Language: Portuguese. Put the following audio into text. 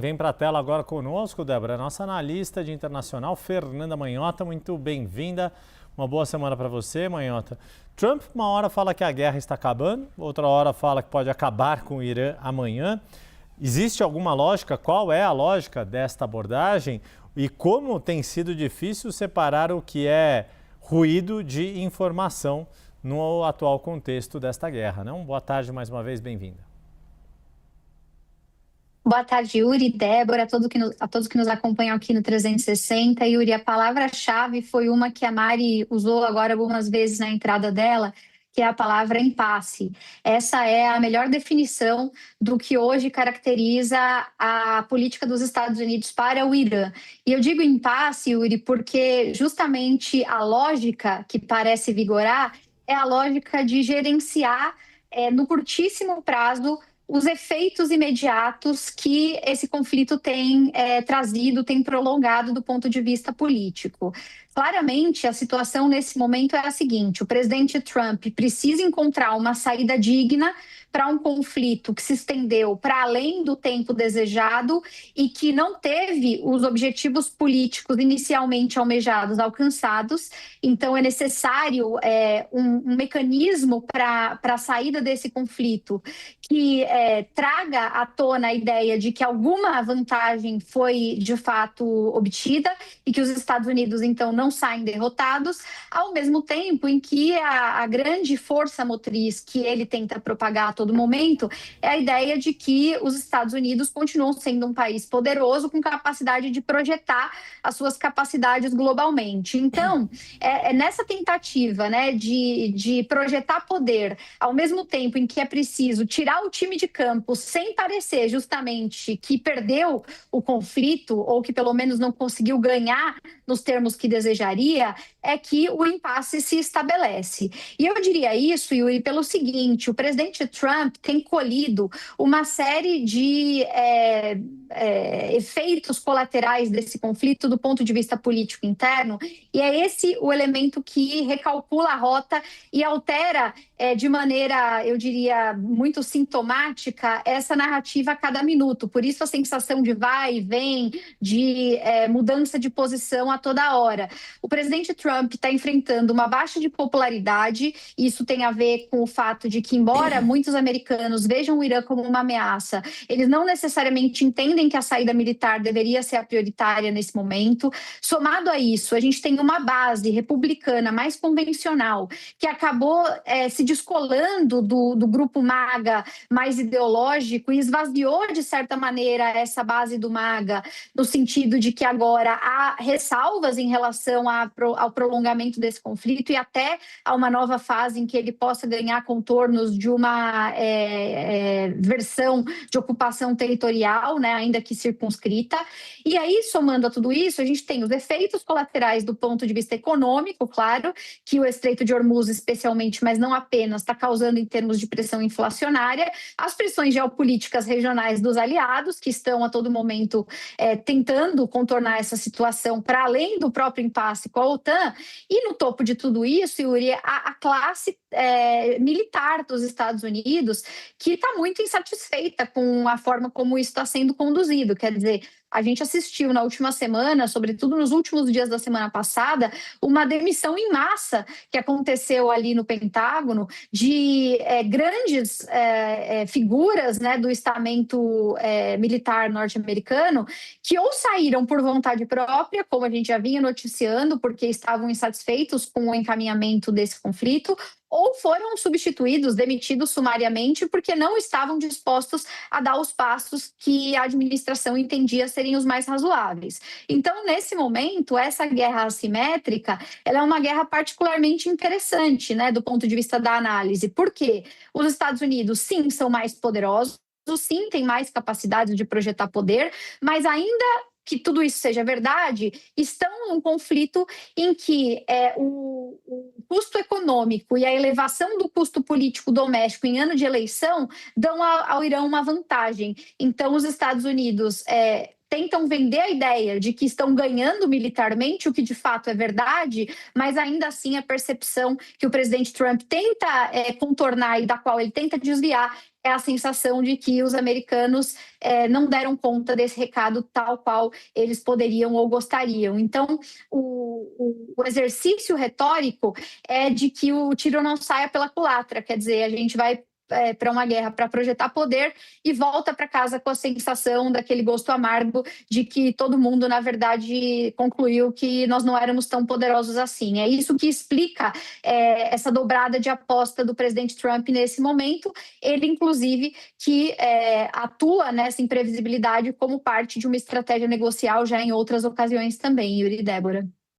Vem para a tela agora conosco, Débora, a nossa analista de internacional, Fernanda Manhota. Muito bem-vinda. Uma boa semana para você, Manhota. Trump, uma hora fala que a guerra está acabando, outra hora fala que pode acabar com o Irã amanhã. Existe alguma lógica? Qual é a lógica desta abordagem? E como tem sido difícil separar o que é ruído de informação no atual contexto desta guerra, né? Boa tarde mais uma vez, bem-vinda. Boa tarde, Yuri, Débora, a todos que nos acompanham aqui no 360. Yuri, a palavra-chave foi uma que a Mari usou agora algumas vezes na entrada dela, que é a palavra impasse. Essa é a melhor definição do que hoje caracteriza a política dos Estados Unidos para o Irã. E eu digo impasse, Yuri, porque justamente a lógica que parece vigorar é a lógica de gerenciar no curtíssimo prazo os efeitos imediatos que esse conflito tem trazido, tem prolongado do ponto de vista político. Claramente, a situação nesse momento é a seguinte: o presidente Trump precisa encontrar uma saída digna para um conflito que se estendeu para além do tempo desejado e que não teve os objetivos políticos inicialmente almejados alcançados. Então, é necessário um mecanismo para a saída desse conflito que traga à tona a ideia de que alguma vantagem foi de fato obtida e que os Estados Unidos, então, não saem derrotados, ao mesmo tempo em que a grande força motriz que ele tenta propagar a todo momento é a ideia de que os Estados Unidos continuam sendo um país poderoso com capacidade de projetar as suas capacidades globalmente. Então, é nessa tentativa, né, de projetar poder, ao mesmo tempo em que é preciso tirar o time de campo sem parecer justamente que perdeu o conflito ou que pelo menos não conseguiu ganhar nos termos que desejaria, é que o impasse se estabelece. E eu diria isso, Yuri, pelo seguinte: o presidente Trump tem colhido uma série de efeitos colaterais desse conflito do ponto de vista político interno, e é esse o elemento que recalcula a rota e altera de maneira, eu diria, muito sintomática essa narrativa a cada minuto. Por isso a sensação de vai e vem, de mudança de posição a toda hora. O presidente Trump está enfrentando uma baixa de popularidade, e isso tem a ver com o fato de que, embora muitos americanos vejam o Irã como uma ameaça, eles não necessariamente entendem que a saída militar deveria ser a prioritária nesse momento. Somado a isso, a gente tem uma base republicana mais convencional, que acabou se descolando do grupo MAGA mais ideológico e esvaziou, de certa maneira, essa base do MAGA, no sentido de que agora há ressalvas em relação ao prolongamento desse conflito e até a uma nova fase em que ele possa ganhar contornos de uma versão de ocupação territorial, né, ainda que circunscrita. E aí, somando a tudo isso, a gente tem os efeitos colaterais do ponto de vista econômico, claro, que o Estreito de Hormuz, especialmente, mas não apenas, está causando em termos de pressão inflacionária, as pressões geopolíticas regionais dos aliados, que estão a todo momento tentando contornar essa situação para além do próprio impasse com a OTAN, e no topo de tudo isso, Yuri, a classe militar dos Estados Unidos, que está muito insatisfeita com a forma como isso está sendo conduzido. Quer dizer, a gente assistiu na última semana, sobretudo nos últimos dias da semana passada, uma demissão em massa que aconteceu ali no Pentágono de grandes figuras, né, do estamento militar norte-americano, que ou saíram por vontade própria, como a gente já vinha noticiando, porque estavam insatisfeitos com o encaminhamento desse conflito, ou foram substituídos, demitidos sumariamente, porque não estavam dispostos a dar os passos que a administração entendia serem os mais razoáveis. Então, nesse momento, essa guerra assimétrica, ela é uma guerra particularmente interessante, né, do ponto de vista da análise. Por quê? Os Estados Unidos, sim, são mais poderosos, sim, têm mais capacidade de projetar poder, mas ainda que tudo isso seja verdade, estão num conflito em que o custo econômico e a elevação do custo político doméstico em ano de eleição dão ao Irã uma vantagem. Então, os Estados Unidos tentam vender a ideia de que estão ganhando militarmente, o que de fato é verdade, mas ainda assim a percepção que o presidente Trump tenta contornar e da qual ele tenta desviar é a sensação de que os americanos não deram conta desse recado tal qual eles poderiam ou gostariam. Então, o exercício retórico é de que o tiro não saia pela culatra, quer dizer, a gente vai para uma guerra para projetar poder e volta para casa com a sensação daquele gosto amargo de que todo mundo, na verdade, concluiu que nós não éramos tão poderosos assim. É isso que explica essa dobrada de aposta do presidente Trump nesse momento. Ele, inclusive, que atua nessa imprevisibilidade como parte de uma estratégia negocial já em outras ocasiões também, Yuri e Débora.